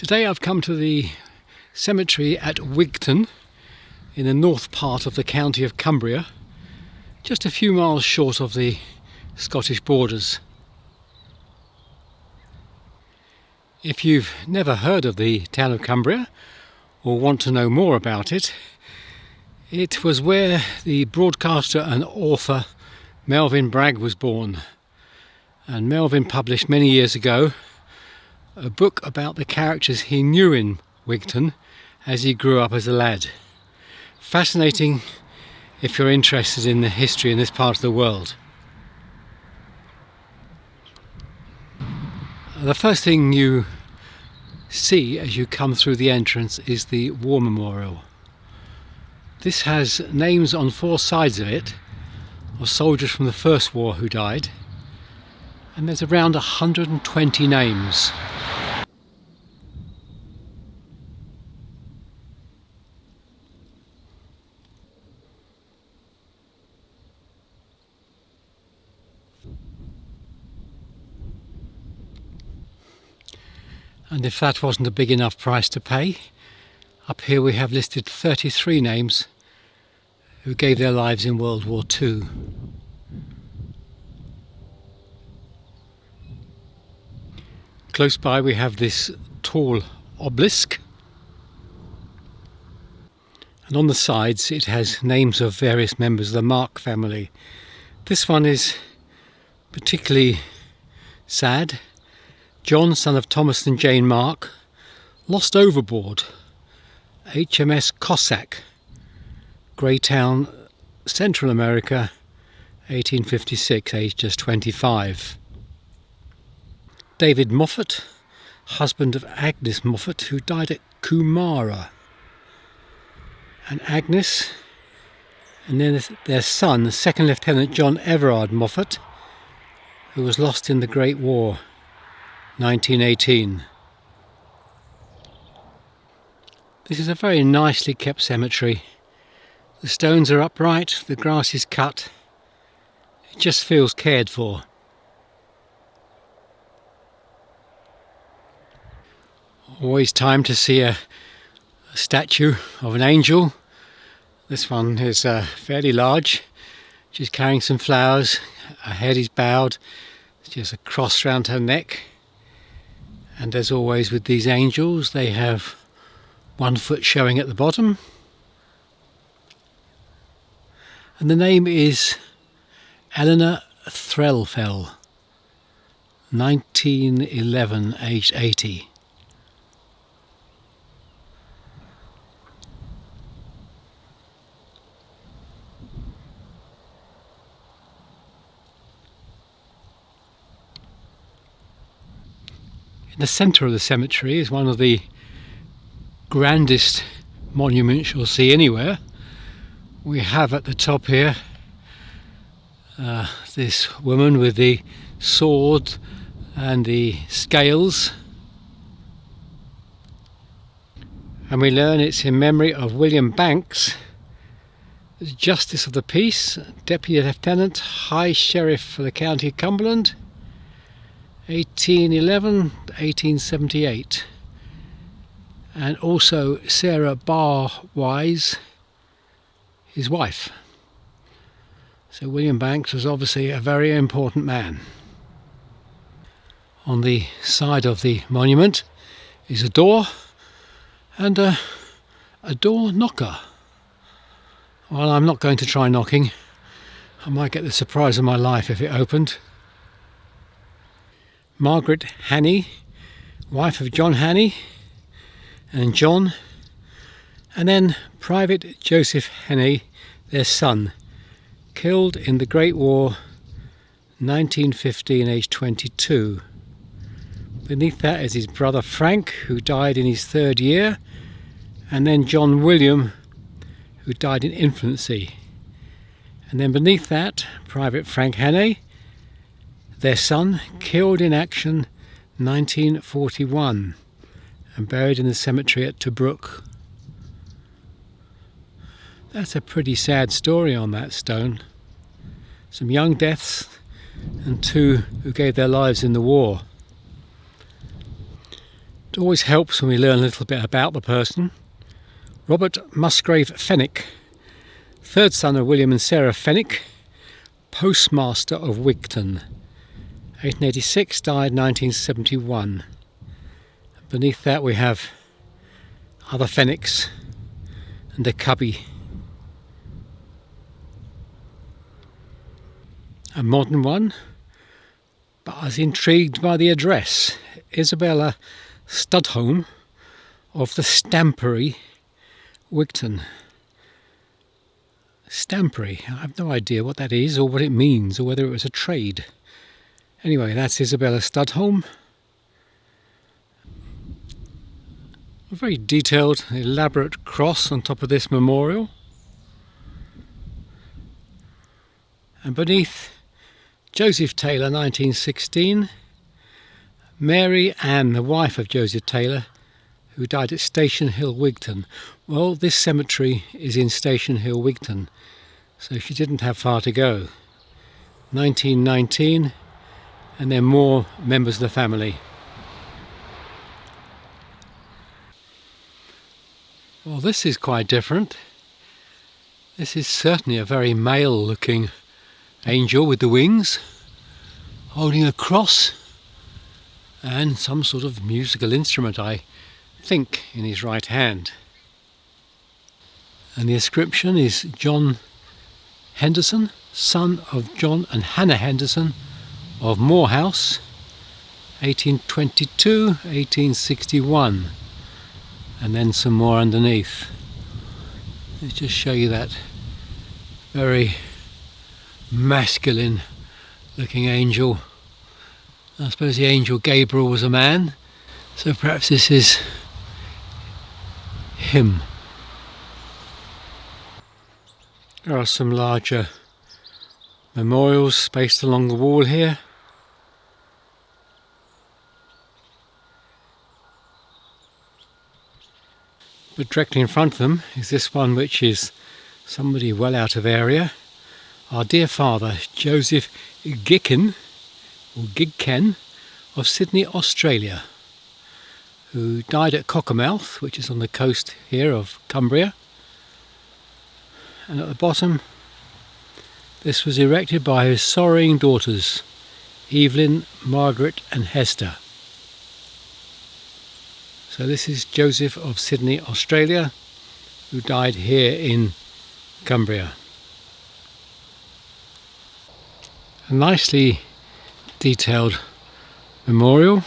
Today I've come to the cemetery at Wigton in the north part of the county of Cumbria, just a few miles short of the Scottish borders. If you've never heard of the town of Cumbria or want to know more about it, it was where the broadcaster and author Melvyn Bragg was born, and Melvyn published many years ago a book about the characters he knew in Wigton as he grew up as a lad. Fascinating if you're interested in the history in this part of the world. The first thing you see as you come through the entrance is the War Memorial. This has names on four sides of it of soldiers from the First War who died, and there's around 120 names. And if that wasn't a big enough price to pay, up here we have listed 33 names who gave their lives in World War II. Close by we have this tall obelisk, and on the sides it has names of various members of the Mark family. This one is particularly sad. John, son of Thomas and Jane Mark, lost overboard, HMS Cossack, Greytown, Central America, 1856, aged just 25. David Moffat, husband of Agnes Moffat, who died at Cumbria. And Agnes, and then their son, Second Lieutenant John Everard Moffat, who was lost in the Great War, 1918. This is a very nicely kept cemetery. The stones are upright, the grass is cut. It just feels cared for. Always time to see a statue of an angel. This one is fairly large. She's carrying some flowers. Her head is bowed. She has a cross round her neck. And as always with these angels, they have one foot showing at the bottom. And the name is Eleanor Threlfell, 1911, aged 80. In the centre of the cemetery is one of the grandest monuments you'll see anywhere. We have at the top here this woman with the sword and the scales, and we learn it's in memory of William Banks, Justice of the Peace, Deputy Lieutenant, High Sheriff for the County of Cumberland, 1811-1878, and also Sarah Barwise, his wife. So William Banks was obviously a very important man. On the side of the monument is a door and a door knocker. Well, I'm not going to try knocking. I might get the surprise of my life if it opened. Margaret Hannay, wife of John Hannay and John, and then Private Joseph Hannay, their son, killed in the Great War, 1915, aged 22. Beneath that is his brother Frank, who died in his third year, and then John William, who died in infancy. And then beneath that, Private Frank Hannay, their son, killed in action 1941 and buried in the cemetery at Tobruk. That's a pretty sad story on that stone. Some young deaths and two who gave their lives in the war. It always helps when we learn a little bit about the person. Robert Musgrave Fenwick, third son of William and Sarah Fenwick, postmaster of Wigton, 1886, died 1971. Beneath that we have other Fenwicks and a cubby. A modern one, but I was intrigued by the address. Isabella Studholme of the Stampery, Wigton. Stampery, I have no idea what that is or what it means or whether it was a trade. Anyway, that's Isabella Studholme. A very detailed, elaborate cross on top of this memorial. And beneath, Joseph Taylor, 1916. Mary Ann, the wife of Joseph Taylor, who died at Station Hill, Wigton. Well, this cemetery is in Station Hill, Wigton, so she didn't have far to go. 1919, and then more members of the family. Well, this is quite different. This is certainly a very male-looking angel with the wings, holding a cross and some sort of musical instrument, I think, in his right hand. And the inscription is John Henderson, son of John and Hannah Henderson of Morehouse, 1822, 1861, and then some more underneath. Let's just show you that very masculine looking angel. I suppose the angel Gabriel was a man, so perhaps this is him. There are some larger memorials spaced along the wall here. But directly in front of them is this one, which is somebody well out of area. Our dear father, Joseph Gigken, or Gigken, of Sydney, Australia, who died at Cockermouth, which is on the coast here of Cumbria. And at the bottom, this was erected by his sorrowing daughters, Evelyn, Margaret and Hester. So this is Joseph of Sydney, Australia, who died here in Cumbria. A nicely detailed memorial.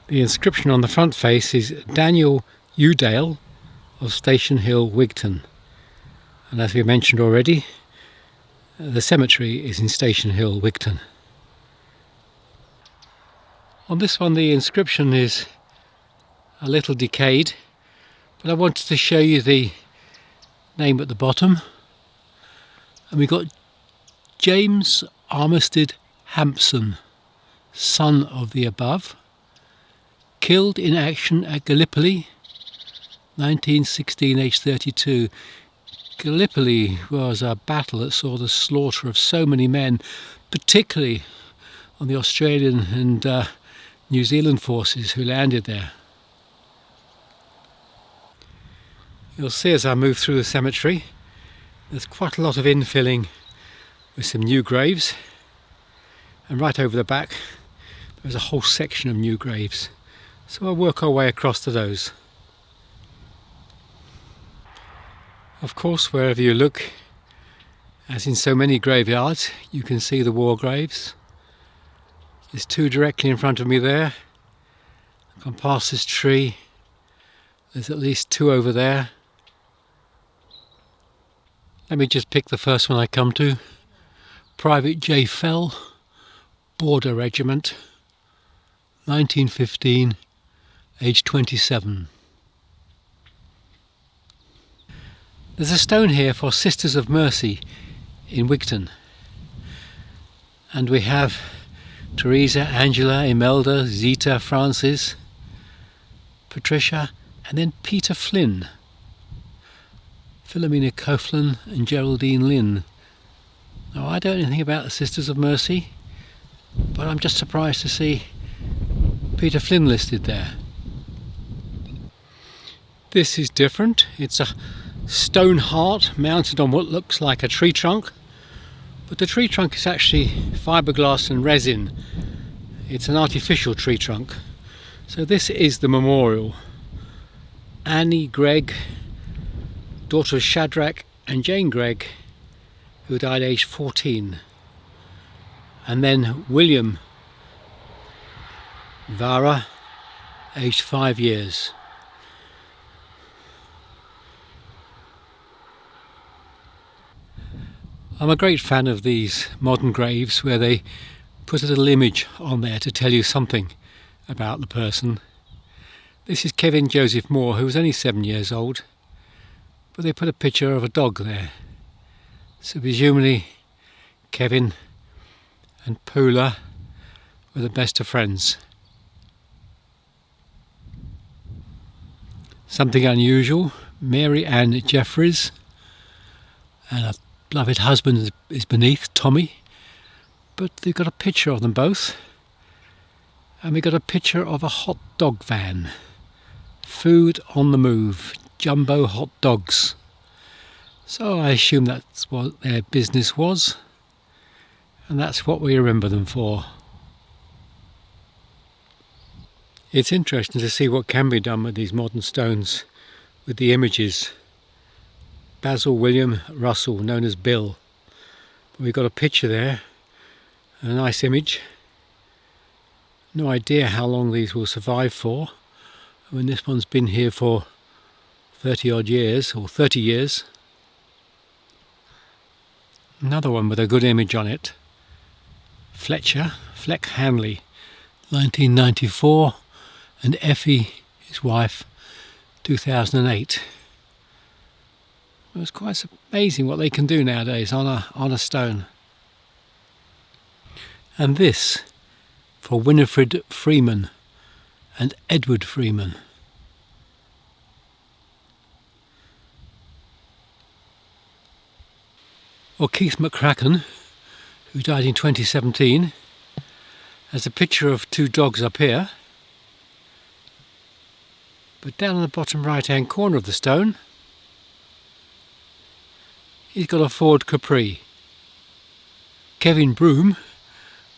The inscription on the front face is Daniel Udale of Station Hill, Wigton. And as we mentioned already, the cemetery is in Station Hill, Wigton. On this one the inscription is a little decayed, but I wanted to show you the name at the bottom. And we got James Armistead Hampson, son of the above, killed in action at Gallipoli, 1916, age 32. Gallipoli was a battle that saw the slaughter of so many men, particularly on the Australian and New Zealand forces who landed there. You'll see as I move through the cemetery, there's quite a lot of infilling with some new graves, and right over the back there's a whole section of new graves, so I'll work our way across to those. Of course, wherever you look, as in so many graveyards, you can see the war graves. There's two directly in front of me there. I've gone past this tree, there's at least two over there. Let me just pick the first one I come to. Private J. Fell, Border Regiment, 1915, age 27. There's a stone here for Sisters of Mercy in Wigton. And we have Teresa, Angela, Imelda, Zita, Francis, Patricia, and then Peter Flynn, Philomena Coughlin and Geraldine Lynn. Now, I don't know anything about the Sisters of Mercy, but I'm just surprised to see Peter Flynn listed there. This is different. It's a stone heart mounted on what looks like a tree trunk, but the tree trunk is actually fiberglass and resin. It's an artificial tree trunk. So this is the memorial. Annie Gregg, daughter of Shadrach and Jane Gregg, who died aged 14. And then William Vara, aged 5 years. I'm a great fan of these modern graves where they put a little image on there to tell you something about the person. This is Kevin Joseph Moore, who was only 7 years old, but they put a picture of a dog there. So presumably Kevin and Poola were the best of friends. Something unusual, Mary Ann Jeffries and a beloved husband is beneath, Tommy, but they've got a picture of them both, and we've got a picture of a hot dog van. Food on the move, jumbo hot dogs. So I assume that's what their business was, and that's what we remember them for. It's interesting to see what can be done with these modern stones, with the images. Basil William Russell, known as Bill. But we've got a picture there, a nice image. No idea how long these will survive for. I mean, this one's been here for 30 odd years, or 30 years. Another one with a good image on it. Fleck Hanley, 1994, and Effie, his wife, 2008. It's quite amazing what they can do nowadays on a stone. And this for Winifred Freeman and Edward Freeman. Or Keith McCracken, who died in 2017, has a picture of two dogs up here. But down in the bottom right hand corner of the stone, he's got a Ford Capri. Kevin Broome,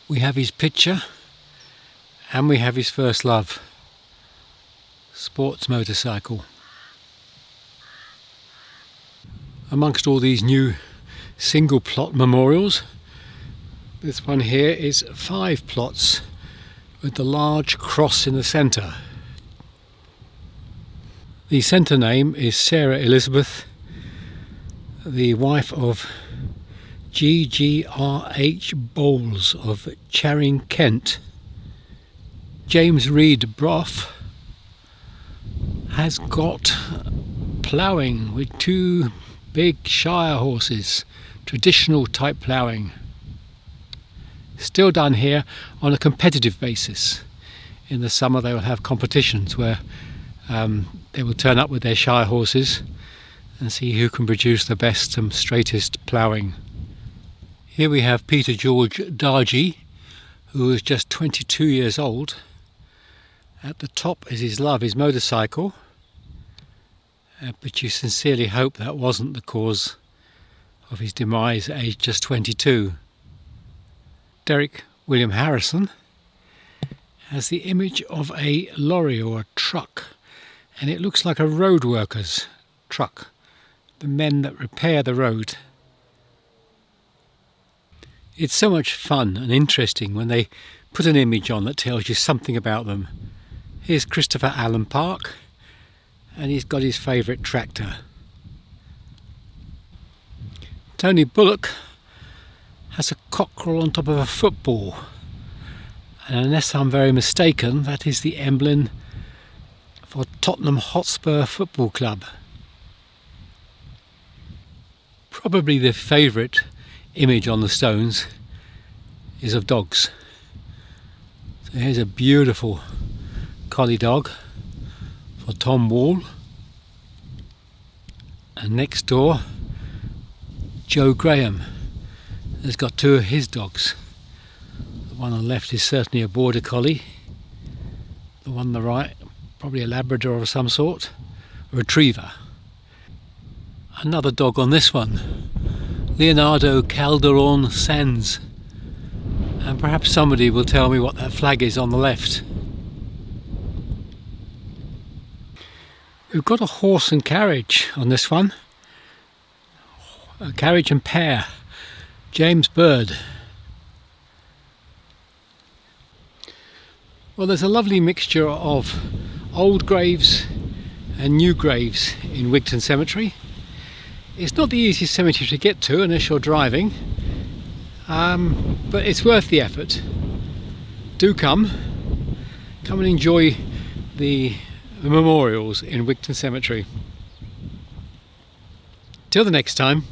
we have his picture, and we have his first love, sports motorcycle. Amongst all these new single plot memorials, this one here is 5 plots with the large cross in the centre. The centre name is Sarah Elizabeth, the wife of G.G.R.H. Bowles of Charing, Kent. James Reed Brough has got ploughing with 2 big Shire horses, traditional type ploughing. Still done here on a competitive basis. In the summer they will have competitions where they will turn up with their Shire horses and see who can produce the best and straightest ploughing. Here we have Peter George Dargy, who is just 22 years old. At the top is his love, his motorcycle, but you sincerely hope that wasn't the cause of his demise at age just 22. Derek William Harrison has the image of a lorry or a truck, and it looks like a road worker's truck, the men that repair the road. It's so much fun and interesting when they put an image on that tells you something about them. Here's Christopher Allen Park, and he's got his favourite tractor. Tony Bullock has a cockerel on top of a football, and unless I'm very mistaken, that is the emblem for Tottenham Hotspur Football Club. Probably the favourite image on the stones is of dogs. So here's a beautiful collie dog for Tom Wall, and next door Joe Graham has got 2 of his dogs. The one on the left is certainly a border collie, The one on the right, probably a Labrador of some sort, a retriever. Another dog on this one, Leonardo Calderon Sands, and perhaps somebody will tell me what that flag is on the left. We've got a horse and carriage on this one, a carriage and pair, James Bird. Well, there's a lovely mixture of old graves and new graves in Wigton Cemetery. It's not the easiest cemetery to get to unless you're driving, but it's worth the effort. Do come and enjoy the memorials in Wigton Cemetery. Till the next time.